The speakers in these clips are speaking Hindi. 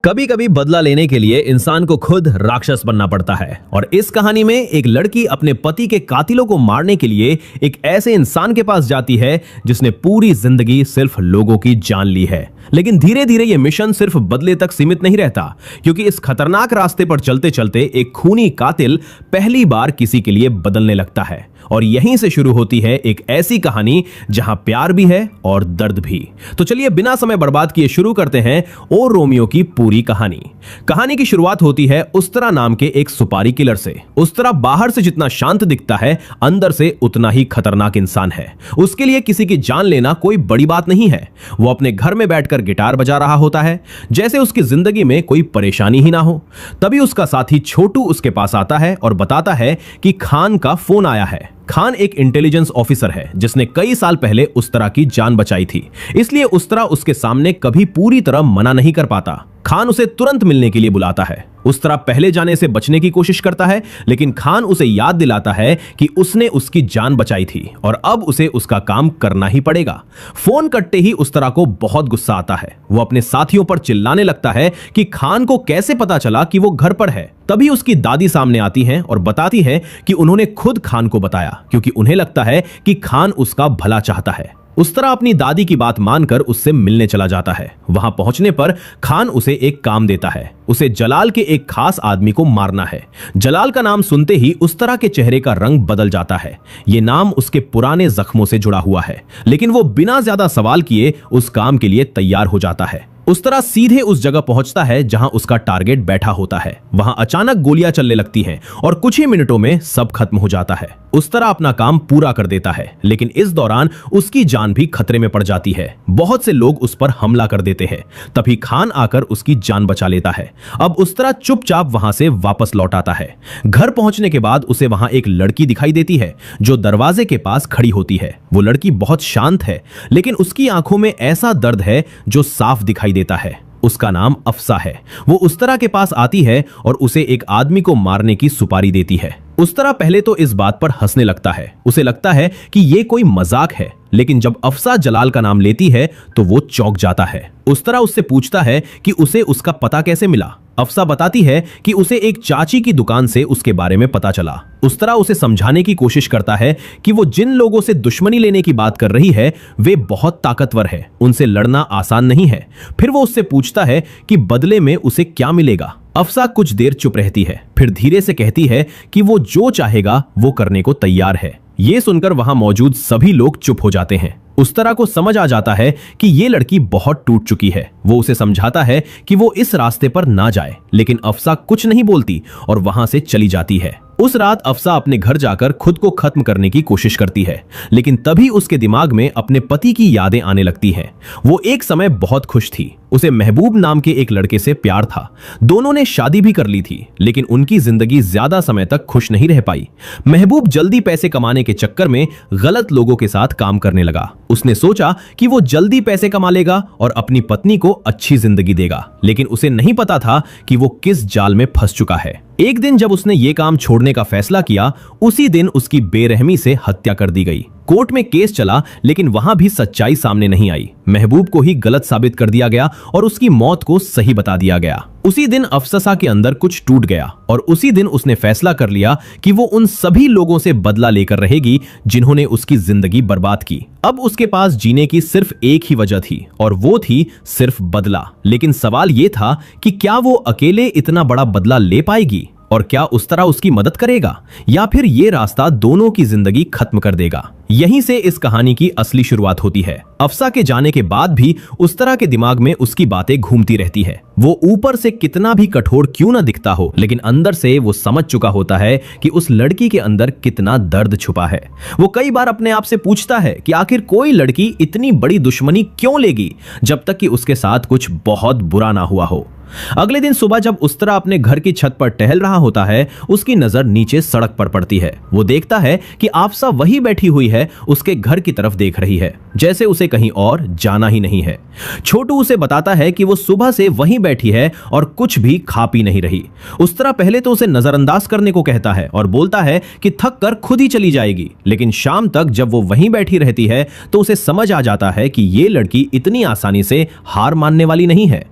कभी कभी बदला लेने के लिए इंसान को खुद राक्षस बनना पड़ता है और इस कहानी में एक लड़की अपने पति के कातिलों को मारने के लिए एक ऐसे इंसान के पास जाती है जिसने पूरी जिंदगी सिर्फ लोगों की जान ली है। लेकिन धीरे धीरे यह मिशन सिर्फ बदले तक सीमित नहीं रहता, क्योंकि इस खतरनाक रास्ते पर चलते चलते एक खूनी कातिल पहली बार किसी के लिए बदलने लगता है। और यहीं से शुरू होती है एक ऐसी कहानी जहां प्यार भी है और दर्द भी। तो चलिए बिना समय बर्बाद किए शुरू करते हैं ओ रोमियो की पूरी कहानी। कहानी की शुरुआत होती है उस्तरा नाम के एक सुपारी किलर से। उस्तरा बाहर से जितना शांत दिखता है, अंदर से उतना ही खतरनाक इंसान है। उसके लिए किसी की जान लेना कोई बड़ी बात नहीं है। वो अपने घर में बैठकर गिटार बजा रहा होता है, जैसे उसकी जिंदगी में कोई परेशानी ही ना हो। तभी उसका साथी छोटू उसके पास आता है और बताता है कि खान का फोन आया है। खान एक इंटेलिजेंस ऑफिसर है जिसने कई साल पहले उस्तरा की जान बचाई थी, इसलिए उस्तरा उसके सामने कभी पूरी तरह मना नहीं कर पाता। खान उसे तुरंत मिलने के लिए बुलाता है। उस्तरा पहले जाने से बचने की कोशिश करता है, लेकिन खान उसे याद दिलाता है कि उसने उसकी जान बचाई थी और अब उसे उसका काम करना ही पड़ेगा। फोन कटते ही उस्तरा को बहुत गुस्सा आता है। वो अपने साथियों पर चिल्लाने लगता है कि खान को कैसे पता चला कि वो घर पर है। तभी उसकी दादी सामने आती हैं और बताती है कि उन्होंने खुद खान को बताया, क्योंकि उन्हें लगता है कि खान उसका भला चाहता है। उस्तरा अपनी दादी की बात मानकर उससे मिलने चला जाता है। वहां पहुंचने पर खान उसे एक काम देता है। उसे जलाल के एक खास आदमी को मारना है। जलाल का नाम सुनते ही उस्तरा के चेहरे का रंग बदल जाता है। ये नाम उसके पुराने जख्मों से जुड़ा हुआ है, लेकिन वो बिना ज्यादा सवाल किए उस काम के लिए तैयार हो जाता है। उस्तरा सीधे उस जगह पहुंचता है जहां उसका टारगेट बैठा होता है। वहां अचानक गोलियां चलने लगती हैं और कुछ ही मिनटों में सब खत्म हो जाता है। उस्तरा अपना काम पूरा कर देता है, लेकिन इस दौरान उसकी जान भी खतरे में पड़ जाती है। बहुत से लोग उस पर हमला कर देते हैं। तभी खान आकर उसकी जान बचा लेता है। अब उस्तरा चुपचाप वहां से वापस लौट आता है। घर पहुंचने के बाद उसे वहां एक लड़की दिखाई देती है जो दरवाजे के पास खड़ी होती है। वो लड़की बहुत शांत है, लेकिन उसकी आंखों में ऐसा दर्द है जो साफ दिखाई देता है। उसका नाम अफसा है। वो उस्तरा के पास आती है और उसे एक आदमी को मारने की सुपारी देती है। उस्तरा पहले तो इस बात पर हंसने लगता है। उसे लगता है कि ये कोई मजाक है, लेकिन जब अफसा जलाल का नाम लेती है तो वो चौंक जाता है। उस्तरा उससे पूछता है कि उसे उसका पता कैसे मिला। अफसा बताती है कि उसे एक चाची की दुकान से उसके बारे में पता चला। उस्तरा उसे समझाने की कोशिश करता है कि वो जिन लोगों से दुश्मनी लेने की बात कर रही है वे बहुत ताकतवर है, उनसे लड़ना आसान नहीं है। फिर वो उससे पूछता है कि बदले में उसे क्या मिलेगा। अफसा कुछ देर चुप रहती है, फिर धीरे से कहती है कि वो जो चाहेगा वो करने को तैयार है। ये सुनकर वहां मौजूद सभी लोग चुप हो जाते हैं। उस्तरा को समझ आ जाता है कि ये लड़की बहुत टूट चुकी है। वो उसे समझाता है कि वो इस रास्ते पर ना जाए, लेकिन अफसा कुछ नहीं बोलती और वहां से चली जाती है। उस रात अफसा अपने घर जाकर खुद को खत्म करने की कोशिश करती है, लेकिन तभी उसके दिमाग में अपने पति की यादें आने लगती हैं। वो एक समय बहुत खुश थी। उसे महबूब नाम के एक लड़के से प्यार था। दोनों ने शादी भी कर ली थी, लेकिन उनकी जिंदगी ज्यादा समय तक खुश नहीं रह पाई। महबूब जल्दी पैसे कमाने के चक्कर में गलत लोगों के साथ काम करने लगा। उसने सोचा कि वो जल्दी पैसे कमा लेगा और अपनी पत्नी को अच्छी जिंदगी देगा, लेकिन उसे नहीं पता था कि वो किस जाल में फंस चुका है। एक दिन जब उसने ये काम छोड़ने का फैसला किया, उसी दिन उसकी बेरहमी से हत्या कर दी गई। कोर्ट में केस चला, लेकिन वहां भी सच्चाई सामने नहीं आई। महबूब को ही गलत साबित कर दिया गया और उसकी मौत को सही बता दिया गया। उसी दिन अफससा के अंदर कुछ टूट गया और उसी दिन उसने फैसला कर लिया कि वो उन सभी लोगों से बदला लेकर रहेगी जिन्होंने उसकी जिंदगी बर्बाद की। अब उसके पास जीने की सिर्फ एक ही वजह थी और वो थी सिर्फ बदला। लेकिन सवाल ये था कि क्या वो अकेले इतना बड़ा बदला ले पाएगी और क्या उस्तरा उसकी मदद करेगा, या फिर ये रास्ता दोनों की जिंदगी खत्म कर देगा। यहीं से इस कहानी की असली शुरुआत होती है। अफसा के जाने के बाद भी उस्तरा के दिमाग में उसकी बातें घूमती रहती है। वो ऊपर से कितना भी कठोर क्यों ना दिखता हो, लेकिन अंदर से वो समझ चुका होता है कि उस लड़की के अंदर कितना दर्द छुपा है। वो कई बार अपने आप से पूछता है कि आखिर कोई लड़की इतनी बड़ी दुश्मनी क्यों लेगी जब तक कि उसके साथ कुछ बहुत बुरा ना हुआ हो। अगले दिन सुबह जब उस्तरा अपने घर की छत पर टहल रहा होता है, उसकी नजर नीचे सड़क पर पड़ती है। वो देखता है कि आफसा वही बैठी हुई है, उसके घर की तरफ देख रही है, जैसे उसे कहीं और जाना ही नहीं है। छोटू उसे बताता है कि वो सुबह से वहीं बैठी है और कुछ भी खा पी नहीं रही। उस्तरा पहले तो उसे नजरअंदाज करने को कहता है और बोलता है कि थक कर खुद ही चली जाएगी, लेकिन शाम तक जब वो वहीं बैठी रहती है तो उसे समझ आ जाता है कि ये लड़की इतनी आसानी से हार मानने वाली नहीं है।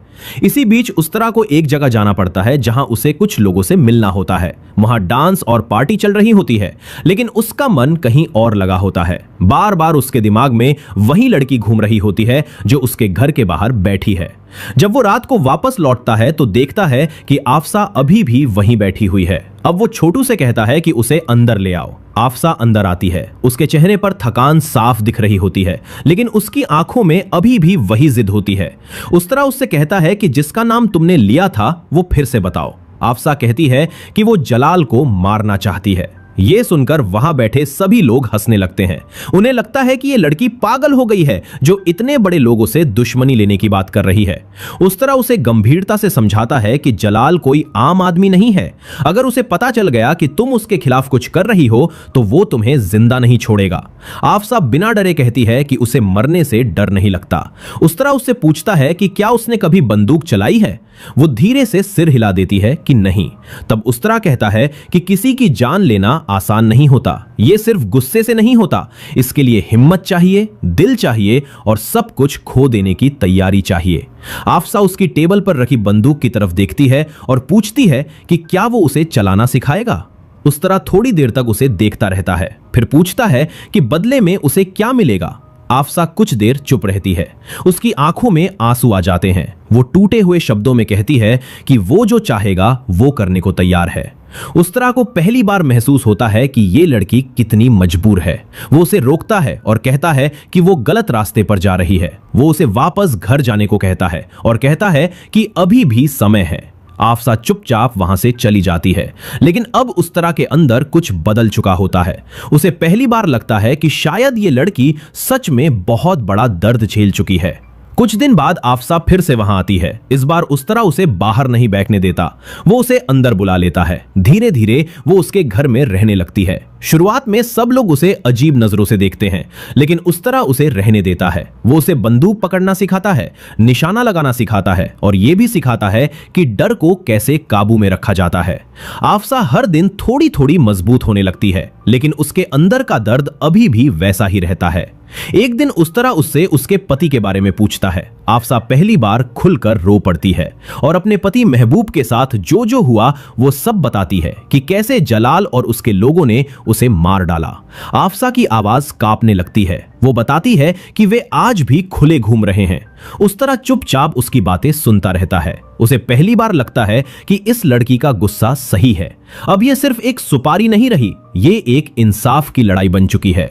इसी बीच उस्तरा को एक जगह जाना पड़ता है जहां उसे कुछ लोगों से मिलना होता है। वहां डांस और पार्टी चल रही होती है, लेकिन उसका मन कहीं और लगा होता है। बार बार उसके दिमाग में वही लड़की घूम रही होती है जो उसके घर के बाहर बैठी है। जब वो रात को वापस लौटता है तो देखता है कि आफसा अभी भी वहीं बैठी हुई है। अब वो छोटू से कहता है कि उसे अंदर ले आओ। आफसा अंदर आती है। उसके चेहरे पर थकान साफ दिख रही होती है, लेकिन उसकी आंखों में अभी भी वही जिद होती है। उस्तरा उससे कहता है कि जिसका नाम तुमने लिया था वो फिर से बताओ। आफसा कहती है कि वो जलाल को मारना चाहती है। ये सुनकर वहां बैठे सभी लोग हंसने लगते हैं। उन्हें लगता है कि ये लड़की पागल हो गई है जो इतने बड़े लोगों से दुश्मनी लेने की बात कर रही है। उस तरह उसे गंभीरता से समझाता है कि जलाल कोई आम आदमी नहीं है। अगर उसे पता चल गया कि तुम उसके खिलाफ कुछ कर रही हो तो वो तुम्हें जिंदा नहीं छोड़ेगा। आफसा बिना डरे कहती है कि उसे मरने से डर नहीं लगता। उस तरह उससे पूछता है कि क्या उसने कभी बंदूक चलाई है। वो धीरे से सिर हिला देती है कि नहीं। तब उस तरह कहता है कि किसी की जान लेना आसान नहीं होता। ये सिर्फ गुस्से से नहीं होता, इसके लिए हिम्मत चाहिए, दिल चाहिए और सब कुछ खो देने की तैयारी चाहिए। आफसा उसकी टेबल पर रखी बंदूक की तरफ देखती है और पूछती है कि क्या वो उसे चलाना सिखाएगा। उस तरह थोड़ी देर तक उसे देखता रहता है, फिर पूछता है कि बदले में उसे क्या मिलेगा। आफसा कुछ देर चुप रहती है। उसकी आंखों में आंसू आ जाते हैं। वो टूटे हुए शब्दों में कहती है कि वो जो चाहेगा वो करने को तैयार है। उस तरह को पहली बार महसूस होता है कि ये लड़की कितनी मजबूर है। वो उसे रोकता है और कहता है कि वो गलत रास्ते पर जा रही है। वो उसे वापस घर जाने को कहता है और कहता है कि अभी भी समय है। आफसा चुपचाप वहां से चली जाती है, लेकिन अब उस तरह के अंदर कुछ बदल चुका होता है। उसे पहली बार लगता है कि शायद ये लड़की सच में बहुत बड़ा दर्द झेल चुकी है। कुछ दिन बाद आफसा फिर से वहां आती है। इस बार उस तरह उसे बाहर नहीं बैठने देता। वो उसे अंदर बुला लेता है। धीरे धीरे वो उसके घर में रहने लगती है। शुरुआत में सब लोग उसे अजीब नजरों से देखते हैं, लेकिन उस तरह उसे रहने देता है। वो उसे बंदूक पकड़ना सिखाता है, निशाना लगाना सिखाता है और ये भी सिखाता है कि डर को कैसे काबू में रखा जाता है। आफसा हर दिन थोड़ी थोड़ी मजबूत होने लगती है, लेकिन उसके अंदर का दर्द अभी भी वैसा ही रहता है। एक दिन उस तरह उससे उसके पति के बारे में पूछता है। आफसा पहली बार खुलकर रो पड़ती है और अपने पति महबूब के साथ जो जो हुआ वो सब बताती है कि कैसे जलाल और उसके लोगों ने उसे मार डाला। आफसा की आवाज कांपने लगती है। वो बताती है कि वे आज भी खुले घूम रहे हैं। उस तरह चुपचाप उसकी बातें सुनता रहता है। उसे पहली बार लगता है कि इस लड़की का गुस्सा सही है। अब यह सिर्फ एक सुपारी नहीं रही, ये एक इंसाफ की लड़ाई बन चुकी है।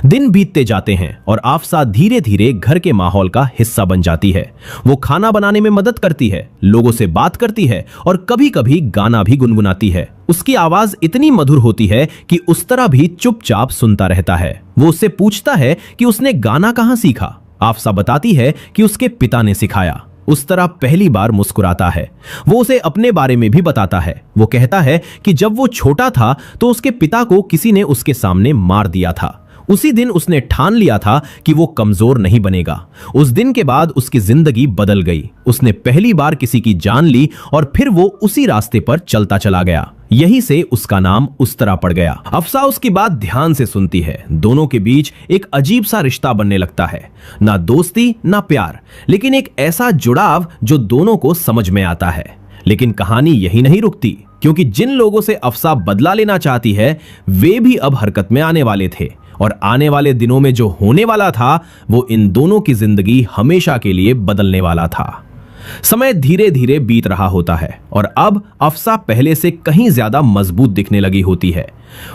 दिन बीतते जाते हैं और आफसा धीरे धीरे घर के माहौल का हिस्सा बन जाती है। वो खाना बनाने में मदद करती है, लोगों से बात करती है और कभी कभी गाना भी गुनगुनाती है। उसकी आवाज इतनी मधुर होती है कि उस तरह भी चुपचाप सुनता रहता है। वो उससे पूछता है कि उसने गाना कहां सीखा। आफसा बताती है कि उसके पिता ने सिखाया। उस तरह पहली बार मुस्कुराता है। वो उसे अपने बारे में भी बताता है। वो कहता है कि जब वो छोटा था तो उसके पिता को किसी ने उसके सामने मार दिया था। उसी दिन उसने ठान लिया था कि वो कमजोर नहीं बनेगा। उस दिन के बाद उसकी जिंदगी बदल गई। उसने पहली बार किसी की जान ली और फिर वो उसी रास्ते पर चलता चला गया। यहीं से उसका नाम उस तरह पड़ गया। अफसा उसकी बात ध्यान से सुनती है। दोनों के बीच एक अजीब सा रिश्ता बनने लगता है। ना दोस्ती ना प्यार, लेकिन एक ऐसा जुड़ाव जो दोनों को समझ में आता है। लेकिन कहानी यही नहीं रुकती, क्योंकि जिन लोगों से अफसा बदला लेना चाहती है वे भी अब हरकत में आने वाले थे और आने वाले दिनों में जो होने वाला था वो इन दोनों की जिंदगी हमेशा के लिए बदलने वाला था। समय धीरे धीरे बीत रहा होता है और अब अफसा पहले से कहीं ज्यादा मजबूत दिखने लगी होती है।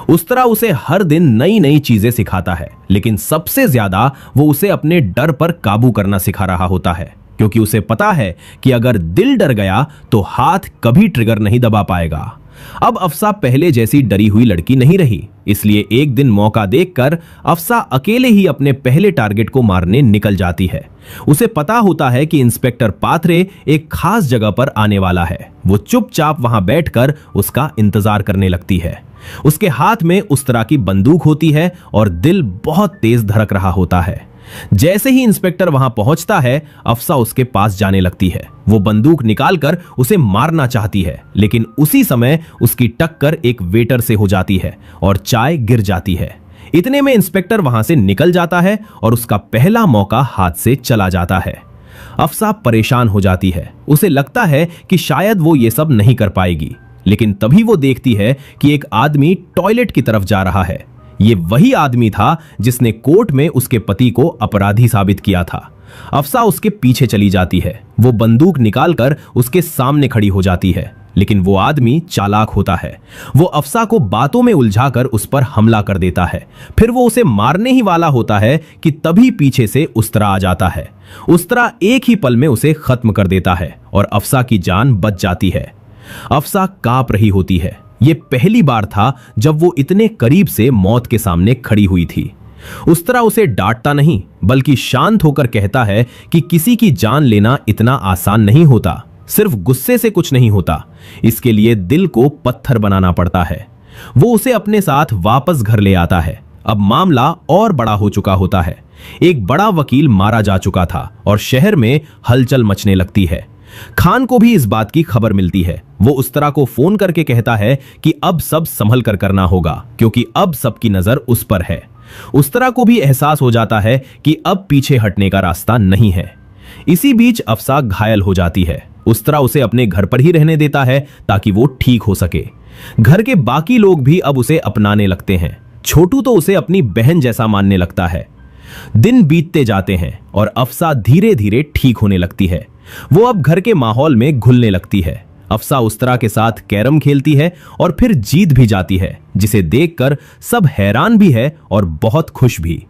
उस तरह उसे हर दिन नई नई चीजें सिखाता है, लेकिन सबसे ज्यादा वो उसे अपने डर पर काबू करना सिखा रहा होता है, क्योंकि उसे पता है कि अगर दिल डर गया तो हाथ कभी ट्रिगर नहीं दबा पाएगा। अब अफसा पहले जैसी डरी हुई लड़की नहीं रही, इसलिए एक दिन मौका देखकर अफसा अकेले ही अपने पहले टारगेट को मारने निकल जाती है। उसे पता होता है कि इंस्पेक्टर पाथरे एक खास जगह पर आने वाला है। वो चुपचाप वहां बैठकर उसका इंतजार करने लगती है। उसके हाथ में उस तरह की बंदूक होती है और दिल बहुत तेज धड़क रहा होता है। जैसे ही इंस्पेक्टर वहां पहुंचता है, अफसा उसके पास जाने लगती है। वो बंदूक निकालकर उसे मारना चाहती है, लेकिन उसी समय उसकी टक्कर एक वेटर से हो जाती है और चाय गिर जाती है। इतने में इंस्पेक्टर वहां से निकल जाता है और उसका पहला मौका हाथ से चला जाता है। अफसा परेशान हो जाती है। उसे लगता है कि शायद वो ये सब नहीं कर पाएगी, लेकिन तभी वो देखती है कि एक आदमी टॉयलेट की तरफ जा रहा है। ये वही आदमी था जिसने कोर्ट में उसके पति को अपराधी साबित किया था। अफसा उसके पीछे चली जाती है। वो बंदूक निकालकर उसके सामने खड़ी हो जाती है, लेकिन वो आदमी चालाक होता है। वो अफसा को बातों में उलझाकर उस पर हमला कर देता है। फिर वो उसे मारने ही वाला होता है कि तभी पीछे से उस्तरा आ जाता है। उस्तरा एक ही पल में उसे खत्म कर देता है और अफसा की जान बच जाती है। अफसा कांप रही होती है। ये पहली बार था जब वो इतने करीब से मौत के सामने खड़ी हुई थी। उस्तरा उसे डांटता नहीं, बल्कि शांत होकर कहता है कि किसी की जान लेना इतना आसान नहीं होता। सिर्फ गुस्से से कुछ नहीं होता, इसके लिए दिल को पत्थर बनाना पड़ता है। वो उसे अपने साथ वापस घर ले आता है। अब मामला और बड़ा हो चुका होता है। एक बड़ा वकील मारा जा चुका था और शहर में हलचल मचने लगती है। खान को भी इस बात की खबर मिलती है। वो उस्तरा को फोन करके कहता है कि अब सब संभल कर करना होगा, क्योंकि अब सबकी नजर उस पर है। उस्तरा को भी एहसास हो जाता है कि अब पीछे हटने का रास्ता नहीं है। इसी बीच अफसा घायल हो जाती है। उस्तरा उसे अपने घर पर ही रहने देता है ताकि वो ठीक हो सके। घर के बाकी लोग भी अब उसे अपनाने लगते हैं। छोटू तो उसे अपनी बहन जैसा मानने लगता है। दिन बीतते जाते हैं और अफसा धीरे धीरे ठीक होने लगती है। वो अब घर के माहौल में घुलने लगती है। अफसा उस्तरा के साथ कैरम खेलती है और फिर जीत भी जाती है, जिसे देखकर सब हैरान भी है और बहुत खुश भी।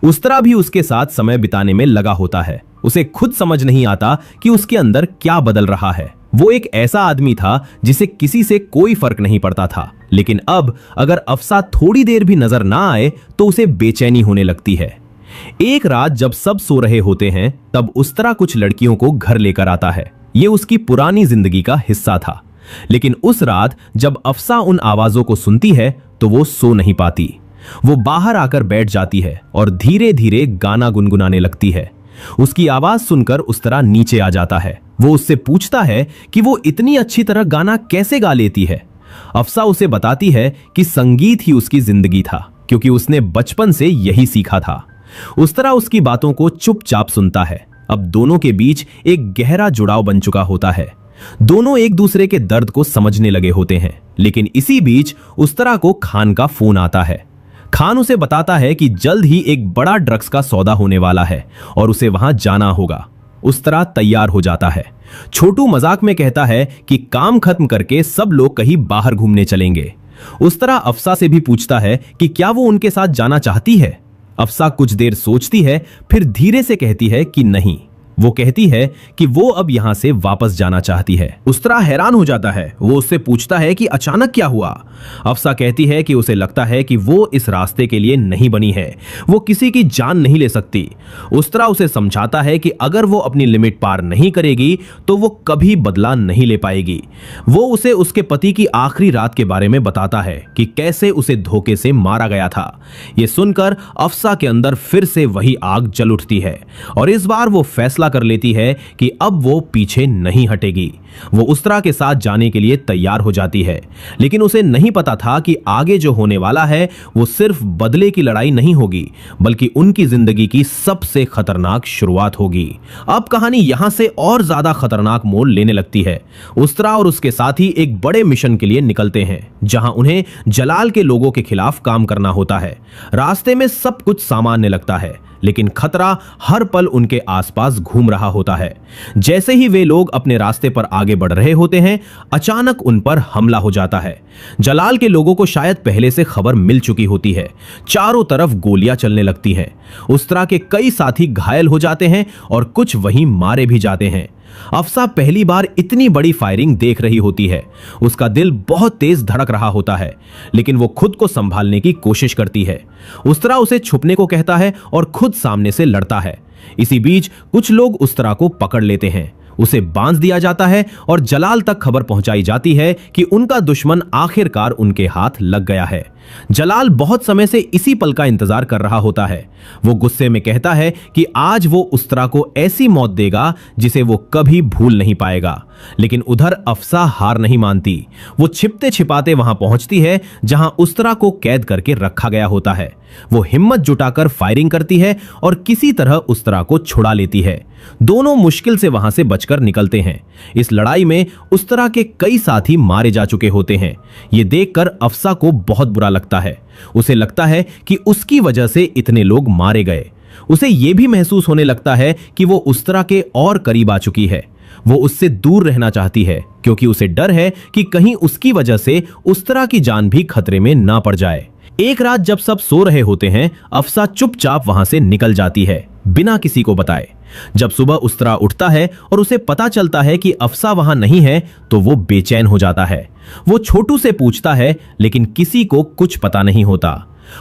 उस्तरा भी उसके साथ समय बिताने में लगा होता है। उसे खुद समझ नहीं आता कि उसके अंदर क्या बदल रहा है। वो एक ऐसा आदमी था जिसे किसी से कोई फर्क नहीं पड़ता था, लेकिन अब अगर अफसा थोड़ी देर भी नजर ना आए तो उसे बेचैनी होने लगती है। एक रात जब सब सो रहे होते हैं, तब उस्तरा कुछ लड़कियों को घर लेकर आता है। ये उसकी पुरानी जिंदगी का हिस्सा था, लेकिन उस रात जब अफसा उन आवाजों को सुनती है तो वो सो नहीं पाती। वो बाहर आकर बैठ जाती है और धीरे धीरे गाना गुनगुनाने लगती है। उसकी आवाज सुनकर उस्तरा नीचे आ जाता है। वो उससे पूछता है कि वो इतनी अच्छी तरह गाना कैसे गा लेती है। अफसा उसे बताती है कि संगीत ही उसकी जिंदगी था, क्योंकि उसने बचपन से यही सीखा था। उस्तरा उसकी बातों को चुपचाप सुनता है। अब दोनों के बीच एक गहरा जुड़ाव बन चुका होता है। दोनों एक दूसरे के दर्द को समझने लगे होते हैं। लेकिन इसी बीच उस्तरा को खान का फोन आता है। खान उसे बताता है कि जल्द ही एक बड़ा ड्रग्स का सौदा होने वाला है और उसे वहां जाना होगा। उस्तरा तैयार हो जाता है। छोटू मजाक में कहता है कि काम खत्म करके सब लोग कहीं बाहर घूमने चलेंगे। उस्तरा अफसा से भी पूछता है कि क्या वो उनके साथ जाना चाहती है। अफसा कुछ देर सोचती है, फिर धीरे से कहती है कि नहीं। वो कहती है कि वो अब यहां से वापस जाना चाहती है। उस्तरा हैरान हो जाता है। वो उससे पूछता है कि अचानक क्या हुआ। अफसा कहती है कि उसे लगता है कि वो इस रास्ते के लिए नहीं बनी है। वो किसी की जान नहीं ले सकती। उस्तरा उसे समझाता है कि अगर वो अपनी लिमिट पार नहीं करेगी तो वो कभी बदला नहीं ले पाएगी। वो उसे उसके पति की आखिरी रात के बारे में बताता है कि कैसे उसे धोखे से मारा गया था। ये सुनकर अफसा के अंदर फिर से वही आग जल उठती है और इस बार वो फैसला कर लेती है कि अब वो पीछे नहीं हटेगी। वो उस्तरा के साथ जाने के लिए तैयार हो जाती है, लेकिन उसे नहीं पता था कि आगे जो होने वाला है वो सिर्फ बदले की लड़ाई नहीं होगी, बल्कि उनकी जिंदगी की सबसे खतरनाक शुरुआत होगी। अब कहानी यहां से और ज्यादा खतरनाक मोड़ लेने लगती है। उस्तरा और उसके साथी एक बड़े मिशन के लिए निकलते हैं, जहां उन्हें जलाल के लोगों के खिलाफ काम करना होता है। रास्ते में सब कुछ सामान्य लगता है, लेकिन खतरा हर पल उनके आसपास घूम रहा होता है। जैसे ही वे लोग अपने रास्ते पर आगे बढ़ रहे होते हैं, अचानक उन पर हमला हो जाता है। जलाल के लोगों को शायद पहले से खबर मिल चुकी होती है। चारों तरफ गोलियां चलने लगती हैं। उस्तरा के कई साथी घायल हो जाते हैं और कुछ वहीं मारे भी जाते हैं। अफसा पहली बार इतनी बड़ी फायरिंग देख रही होती है। उसका दिल बहुत तेज धड़क रहा होता है, लेकिन वो खुद को संभालने की कोशिश करती है। उस्तरा उसे छुपने को कहता है और खुद सामने से लड़ता है। इसी बीच कुछ लोग उस्तरा को पकड़ लेते हैं। उसे बांध दिया जाता है और जलाल तक खबर पहुंचाई जाती है कि उनका दुश्मन आखिरकार उनके हाथ लग गया है। जलाल बहुत समय से इसी पल का इंतजार कर रहा होता है। वो गुस्से में कहता है कि आज वो उस्तरा को ऐसी मौत देगा जिसे वो कभी भूल नहीं पाएगा। लेकिन उधर अफसा हार नहीं मानती। वो छिपते छिपाते वहां पहुंचती है जहां उस्तरा को कैद करके रखा गया होता है। वो हिम्मत जुटाकर फायरिंग करती है और किसी तरह उस्तरा को छुड़ा लेती है। दोनों मुश्किल से वहां से बचकर निकलते हैं। इस लड़ाई में उस्तरा के कई साथी मारे जा चुके होते हैं। ये देखकर अफसा को बहुत बुरा लगता है। उसे लगता है कि उसकी वजह से इतने लोग मारे गए। उसे यह भी महसूस होने लगता है कि वो उस्तरा के और करीब आ चुकी है। वो उससे दूर रहना चाहती है क्योंकि उसे डर है कि कहीं उसकी वजह से उस्तरा की जान भी खतरे में ना पड़ जाए। एक रात जब सब सो रहे होते हैं, अफसा चुपचाप वहां से निकल जाती है बिना किसी को बताए। जब सुबह उस्तरा उठता है और उसे पता चलता है कि अफसा वहां नहीं है तो वो बेचैन हो जाता है। वो छोटू से पूछता है लेकिन किसी को कुछ पता नहीं होता।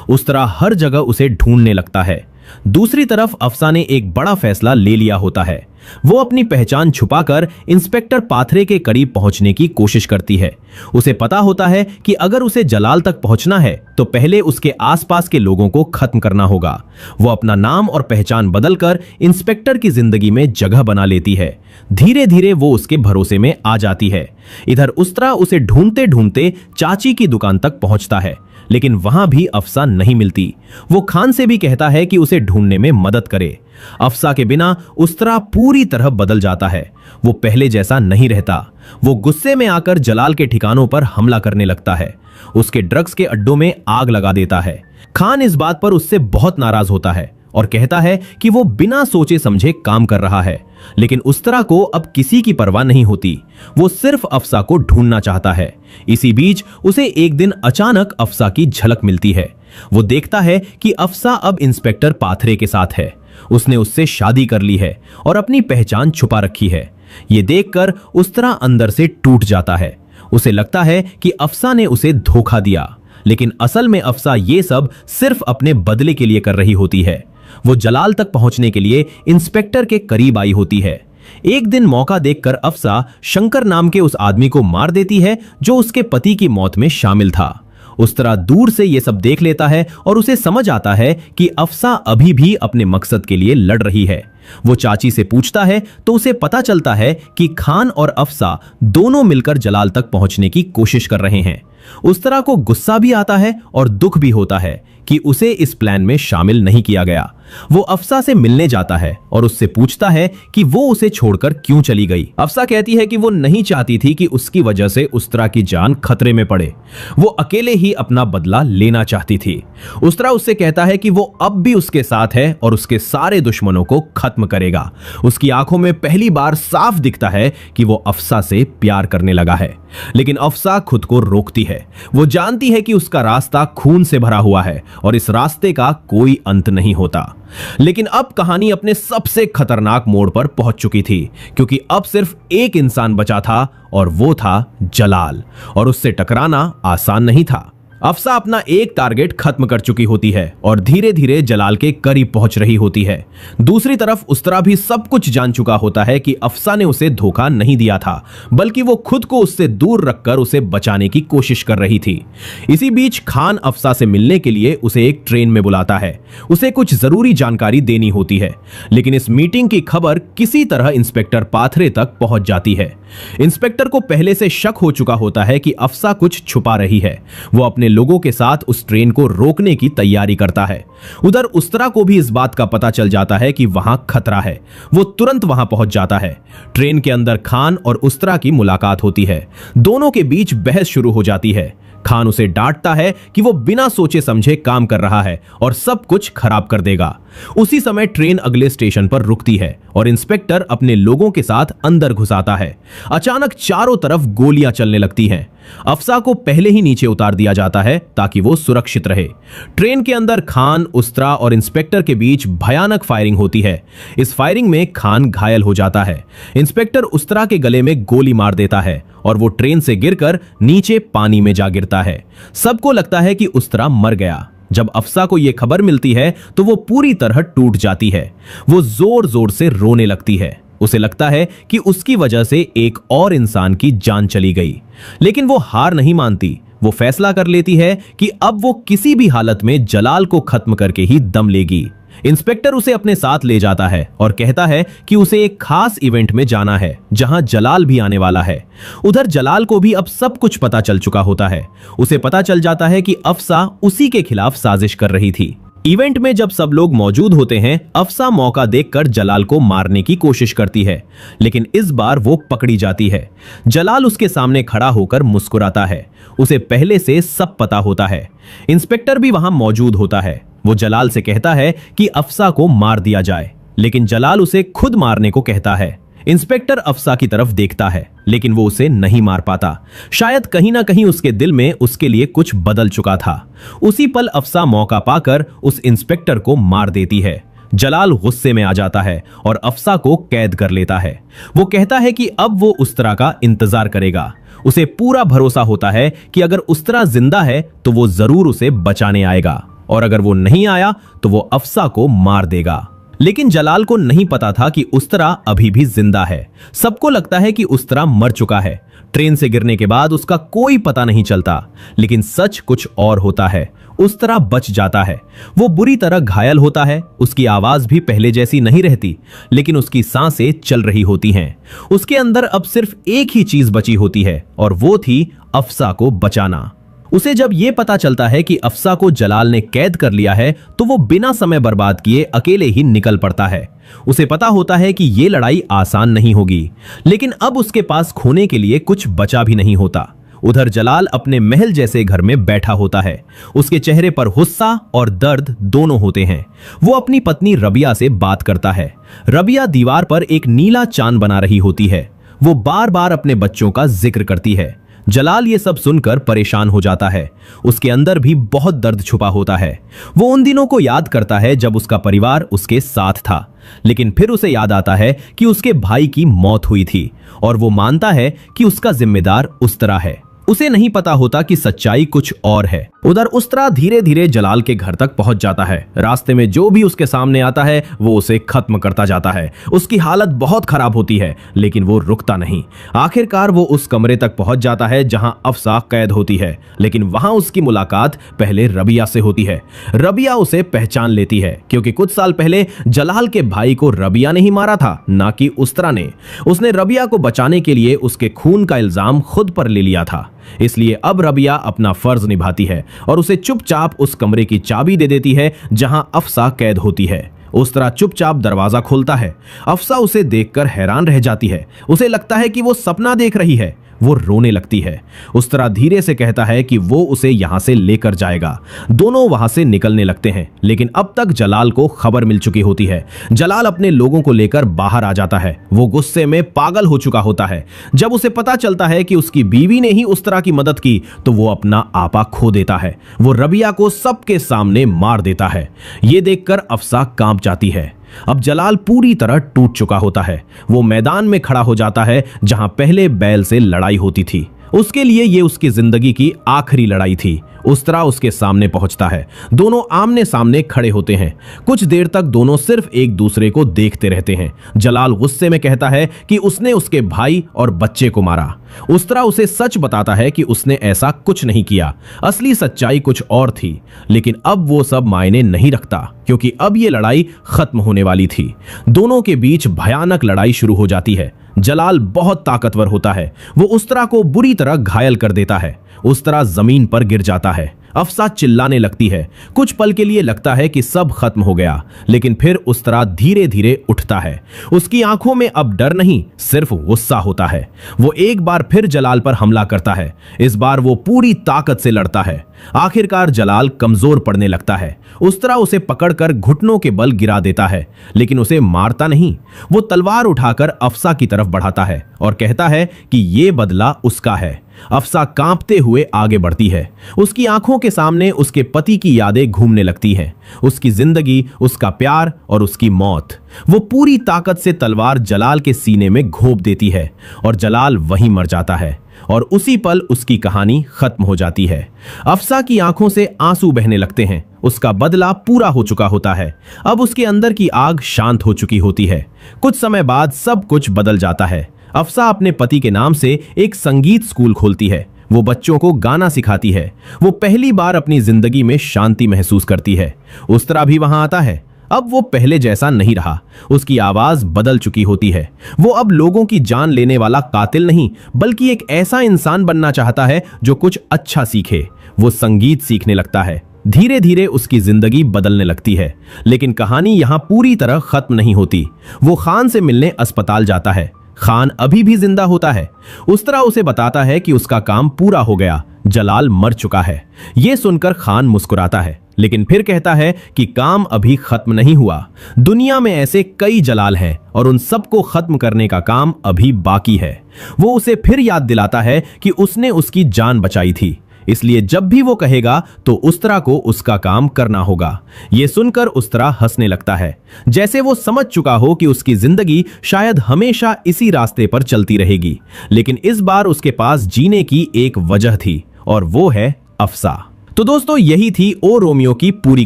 उस्तरा हर जगह उसे ढूंढने लगता है। दूसरी तरफ अफसा ने एक बड़ा फैसला ले लिया होता है। वो अपनी पहचान छुपाकर इंस्पेक्टर पाथरे के करीब पहुंचने की कोशिश करती है। उसे पता होता है कि अगर उसे जलाल तक पहुंचना है तो पहले उसके आसपास के लोगों को खत्म करना होगा। वो अपना नाम और पहचान बदलकर इंस्पेक्टर की जिंदगी में जगह बना लेती है। धीरे धीरे वो उसके भरोसे में आ जाती है। इधर उस्तरा उसे ढूंढते ढूंढते चाची की दुकान तक पहुंचता है, लेकिन वहां भी अफसा नहीं मिलती। वो खान से भी कहता है कि उसे ढूंढने में मदद करे। अफसा के बिना उस्तरा पूरी तरह बदल जाता है। वो पहले जैसा नहीं रहता। वो गुस्से में आकर जलाल के ठिकानों पर हमला करने लगता है। उसके ड्रग्स के अड्डों में आग लगा देता है। खान इस बात पर उससे बहुत नाराज होता है और कहता है कि वो बिना सोचे समझे काम कर रहा है। लेकिन उस्तरा को अब किसी की परवाह नहीं होती। वो सिर्फ अफसा को ढूंढना चाहता है। इसी बीच उसे एक दिन अचानक अफसा की झलक मिलती है। वो देखता है कि अफसा अब इंस्पेक्टर पाथरे के साथ है। उसने उससे शादी कर ली है और अपनी पहचान छुपा रखी है। ये देखकर उस्तरा अंदर से टूट जाता है। उसे लगता है कि अफसा ने उसे धोखा दिया, लेकिन असल में अफसा ये सब सिर्फ अपने बदले के लिए कर रही होती है। वो जलाल तक पहुंचने के लिए इंस्पेक्टर के करीब आई होती है। एक दिन मौका देखकर अफसा शंकर नाम के उस आदमी को मार देती है जो उसके पति की मौत में शामिल था। उस्तरा दूर से ये सब देख लेता है और उसे समझ आता है कि अफसा अभी भी अपने मकसद के लिए लड़ रही है। वो चाची से पूछता है तो उसे पता चलता है कि खान और अफसा दोनों मिलकर जलाल तक पहुंचने की कोशिश कर रहे हैं। उस्तरा को गुस्सा भी आता है और दुख भी होता है कि उसे इस प्लान में शामिल नहीं किया गया। वो अफसा से मिलने जाता है और उससे पूछता है कि वो उसे छोड़कर क्यों चली गई। अफसा कहती है कि वो नहीं चाहती थी कि उसकी वजह से उस्तरा की जान खतरे में पड़े। वो अकेले ही अपना बदला लेना चाहती थी। उस्तरा उससे कहता है कि वो अब भी उसके साथ है और उसके सारे दुश्मनों को खत्म करेगा। उसकी आंखों में पहली बार साफ दिखता है कि वो अफसा से प्यार करने लगा है, लेकिन अफसा खुद को रोकती है। वो जानती है कि उसका रास्ता खून से भरा हुआ है और इस रास्ते का कोई अंत नहीं होता। लेकिन अब कहानी अपने सबसे खतरनाक मोड़ पर पहुंच चुकी थी, क्योंकि अब सिर्फ एक इंसान बचा था और वो था जलाल, और उससे टकराना आसान नहीं था। अफसा अपना एक टारगेट खत्म कर चुकी होती है और धीरे धीरे जलाल के करीब पहुंच रही होती है। दूसरी तरफ उस्तरा भी सब कुछ जान चुका होता है कि अफसा ने उसे धोखा नहीं दिया था, बल्कि वो खुद को उससे दूर रखकर उसे बचाने की कोशिश कर रही थी। इसी बीच खान अफसा से मिलने के लिए उसे एक ट्रेन में बुलाता है। उसे कुछ जरूरी जानकारी देनी होती है, लेकिन इस मीटिंग की खबर किसी तरह इंस्पेक्टर पाथरे तक पहुंच जाती है। इंस्पेक्टर को पहले से शक हो चुका होता है कि अफसा कुछ छुपा रही है। वो अपने लोगों के साथ उस ट्रेन को रोकने की तैयारी करता है। उधर उस्तरा को भी इस बात का पता चल जाता है कि वहां खतरा है। वो तुरंत वहां पहुंच जाता है। ट्रेन के अंदर खान और उस्तरा की मुलाकात होती है। दोनों के बीच बहस शुरू हो जाती है। खान उसे डांटता है कि वो बिना सोचे समझे काम कर रहा है और सब कुछ खराब कर देगा। उसी समय ट्रेन अगले स्टेशन पर रुकती है और इंस्पेक्टर अपने लोगों के साथ अंदर घुस आता है। अचानक चारों तरफ गोलियां चलने लगती हैं। अफसा को पहले ही नीचे उतार दिया जाता है ताकि वो सुरक्षित रहे। ट्रेन के अंदर खान, उस्तरा और इंस्पेक्टर के बीच भयानक फायरिंग होती है। इस फायरिंग में खान घायल हो जाता है। इंस्पेक्टर उस्तरा के गले में गोली मार देता है और वो ट्रेन से गिरकर नीचे पानी में जा गिरता है। सबको लगता है कि उस्तरा मर गया। जब अफसा को यह खबर मिलती है तो वो पूरी तरह टूट जाती है। वो जोर जोर से रोने लगती है। उसे लगता है कि उसकी वजह से एक और इंसान की जान चली गई, लेकिन वो हार नहीं मानती। वो फैसला कर लेती है कि अब वो किसी भी हालत में जलाल को खत्म करके ही दम लेगी। इंस्पेक्टर उसे अपने साथ ले जाता है और कहता है कि उसे एक खास इवेंट में जाना है जहां जलाल भी आने वाला है। उधर जलाल को भी अब सब कुछ पता चल चुका होता है। उसे पता चल जाता है कि अफसा उसी के खिलाफ साजिश कर रही थी। इवेंट में जब सब लोग मौजूद होते हैं, अफसा मौका देखकर जलाल को मारने की कोशिश करती है, लेकिन इस बार वो पकड़ी जाती है। जलाल उसके सामने खड़ा होकर मुस्कुराता है। उसे पहले से सब पता होता है। इंस्पेक्टर भी वहां मौजूद होता है। वो जलाल से कहता है कि अफसा को मार दिया जाए, लेकिन जलाल उसे खुद मारने को कहता है। इंस्पेक्टर अफसा की तरफ देखता है, लेकिन वो उसे नहीं मार पाता। शायद कहीं ना कहीं उसके दिल में उसके लिए कुछ बदल चुका था। उसी पल अफसा मौका पाकर उस इंस्पेक्टर को मार देती है। जलाल गुस्से में आ जाता है और अफसा को कैद कर लेता है। वो कहता है कि अब वो उस्तरा का इंतजार करेगा। उसे पूरा भरोसा होता है कि अगर उस्तरा जिंदा है तो वो जरूर उसे बचाने आएगा, और अगर वो नहीं आया तो वो अफसा को मार देगा। लेकिन जलाल को नहीं पता था कि उस्तरा अभी भी जिंदा है। सबको लगता है कि उस्तरा मर चुका है। ट्रेन से गिरने के बाद उसका कोई पता नहीं चलता, लेकिन सच कुछ और होता है। उस्तरा बच जाता है। वो बुरी तरह घायल होता है। उसकी आवाज भी पहले जैसी नहीं रहती, लेकिन उसकी सांसें चल रही होती हैं। उसके अंदर अब सिर्फ एक ही चीज बची होती है, और वो थी अफसा को बचाना। उसे जब यह पता चलता है कि अफसा को जलाल ने कैद कर लिया है, तो वो बिना समय बर्बाद किए अकेले ही निकल पड़ता है। उसे पता होता है कि यह लड़ाई आसान नहीं होगी, लेकिन अब उसके पास खोने के लिए कुछ बचा भी नहीं होता। उधर जलाल अपने महल जैसे घर में बैठा होता है। उसके चेहरे पर गुस्सा और दर्द दोनों होते हैं। वो अपनी पत्नी रबिया से बात करता है। रबिया दीवार पर एक नीला चांद बना रही होती है। वो बार बार अपने बच्चों का जिक्र करती है। जलाल ये सब सुनकर परेशान हो जाता है। उसके अंदर भी बहुत दर्द छुपा होता है। वो उन दिनों को याद करता है जब उसका परिवार उसके साथ था, लेकिन फिर उसे याद आता है कि उसके भाई की मौत हुई थी, और वो मानता है कि उसका जिम्मेदार उस्तरा है। उसे नहीं पता होता कि सच्चाई कुछ और है। उधर उस्तरा धीरे धीरे जलाल के घर तक पहुंच जाता है। रास्ते में जो भी उसके सामने आता है वो उसे खत्म करता जाता है। उसकी हालत बहुत खराब होती है, लेकिन वो रुकता नहीं। आखिरकार वो उस कमरे तक पहुंच जाता है जहां अफसा कैद होती है, लेकिन वहां उसकी मुलाकात पहले रबिया से होती है। रबिया उसे पहचान लेती है, क्योंकि कुछ साल पहले जलाल के भाई को रबिया ने ही मारा था, ना कि उस्तरा ने। उसने रबिया को बचाने के लिए उसके खून का इल्जाम खुद पर ले लिया था। इसलिए अब रबिया अपना फर्ज निभाती है और उसे चुपचाप उस कमरे की चाबी दे देती है जहां अफसा कैद होती है। उस्तरा चुपचाप दरवाजा खोलता है। अफसा उसे देखकर हैरान रह जाती है। उसे लगता है कि वो सपना देख रही है। वो रोने लगती है। उस्तरा धीरे से कहता है कि वो उसे यहां से लेकर जाएगा। दोनों वहां से निकलने लगते हैं, लेकिन अब तक जलाल को खबर मिल चुकी होती है। जलाल अपने लोगों को लेकर बाहर आ जाता है। वो गुस्से में पागल हो चुका होता है। जब उसे पता चलता है कि उसकी बीवी ने ही उस्तरा की मदद की, तो वो अपना आपा खो देता है। वो रबिया को सबके सामने मार देता है। ये देखकर अफसा कांप जाती है। अब जलाल पूरी तरह टूट चुका होता है। वो मैदान में खड़ा हो जाता है जहां पहले बैल से लड़ाई होती थी। उसके लिए ये उसकी जिंदगी की आखिरी लड़ाई थी। उस्तरा उसके सामने पहुंचता है। दोनों आमने सामने खड़े होते हैं। कुछ देर तक दोनों सिर्फ एक दूसरे को देखते रहते हैं। जलाल गुस्से में कहता है कि उसने उसके भाई और बच्चे को मारा। उस्तरा उसे सच बताता है कि उसने ऐसा कुछ नहीं किया। असली सच्चाई कुछ और थी, लेकिन अब वो सब मायने नहीं रखता, क्योंकि अब ये लड़ाई खत्म होने वाली थी। दोनों के बीच भयानक लड़ाई शुरू हो जाती है। जलाल बहुत ताकतवर होता है। वो उस्तरा को बुरी तरह घायल कर देता है। उस्तरा जमीन पर गिर जाता है। अफसा चिल्लाने लगती है। कुछ पल के लिए लगता है कि सब खत्म हो गया, लेकिन फिर उस्तरा धीरे धीरे उठता है। उसकी आंखों में अब डर नहीं, सिर्फ गुस्सा होता है। वो एक बार फिर जलाल पर हमला करता है। इस बार वो पूरी ताकत से लड़ता है। आखिरकार जलाल कमजोर पड़ने लगता है। उस्तरा उसे पकड़कर घुटनों के बल गिरा देता है, लेकिन उसे मारता नहीं। वो तलवार उठाकर अफसा की तरफ बढ़ाता है और कहता है कि ये बदला उसका है। अफसा कांपते हुए आगे बढ़ती है। उसकी आंखों के सामने उसके पति की यादें घूमने लगती हैं। उसकी जिंदगी, उसका प्यार और उसकी मौत। वो पूरी ताकत से तलवार जलाल के सीने में घोंप देती है और जलाल वहीं मर जाता है, और उसी पल उसकी कहानी खत्म हो जाती है। अफसा की आंखों से आंसू बहने लगते हैं। उसका बदला पूरा हो चुका होता है। अब उसके अंदर की आग शांत हो चुकी होती है। कुछ समय बाद सब कुछ बदल जाता है। अफसा अपने पति के नाम से एक संगीत स्कूल खोलती है। वो बच्चों को गाना सिखाती है। वो पहली बार अपनी जिंदगी में शांति महसूस करती है। उस्तरा भी वहां आता है। अब वो पहले जैसा नहीं रहा। उसकी आवाज बदल चुकी होती है। वो अब लोगों की जान लेने वाला कातिल नहीं, बल्कि एक ऐसा इंसान बनना चाहता है जो कुछ अच्छा सीखे। वो संगीत सीखने लगता है। धीरे धीरे उसकी जिंदगी बदलने लगती है। लेकिन कहानी यहां पूरी तरह खत्म नहीं होती। वो खान से मिलने अस्पताल जाता है। खान अभी भी जिंदा होता है। उस्तरा उसे बताता है कि उसका काम पूरा हो गया, जलाल मर चुका है। यह सुनकर खान मुस्कुराता है, लेकिन फिर कहता है कि काम अभी खत्म नहीं हुआ। दुनिया में ऐसे कई जलाल हैं और उन सबको खत्म करने का काम अभी बाकी है। वो उसे फिर याद दिलाता है कि उसने उसकी जान बचाई थी, इसलिए जब भी वो कहेगा तो उस्तरा को उसका काम करना होगा। ये सुनकर उस्तरा हंसने लगता है, जैसे वो समझ चुका हो कि उसकी जिंदगी शायद हमेशा इसी रास्ते पर चलती रहेगी। लेकिन इस बार उसके पास जीने की एक वजह थी, और वो है अफसा। तो दोस्तों, यही थी ओ रोमियो की पूरी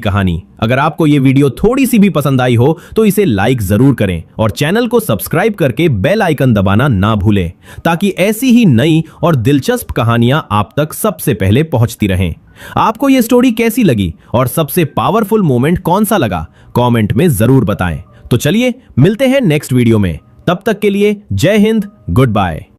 कहानी। अगर आपको ये वीडियो थोड़ी सी भी पसंद आई हो तो इसे लाइक जरूर करें और चैनल को सब्सक्राइब करके बेल आइकन दबाना ना भूलें, ताकि ऐसी ही नई और दिलचस्प कहानियां आप तक सबसे पहले पहुंचती रहें। आपको ये स्टोरी कैसी लगी और सबसे पावरफुल मोमेंट कौन सा लगा, कमेंट में जरूर बताएं। तो चलिए मिलते हैं नेक्स्ट वीडियो में। तब तक के लिए जय हिंद, गुड बाय।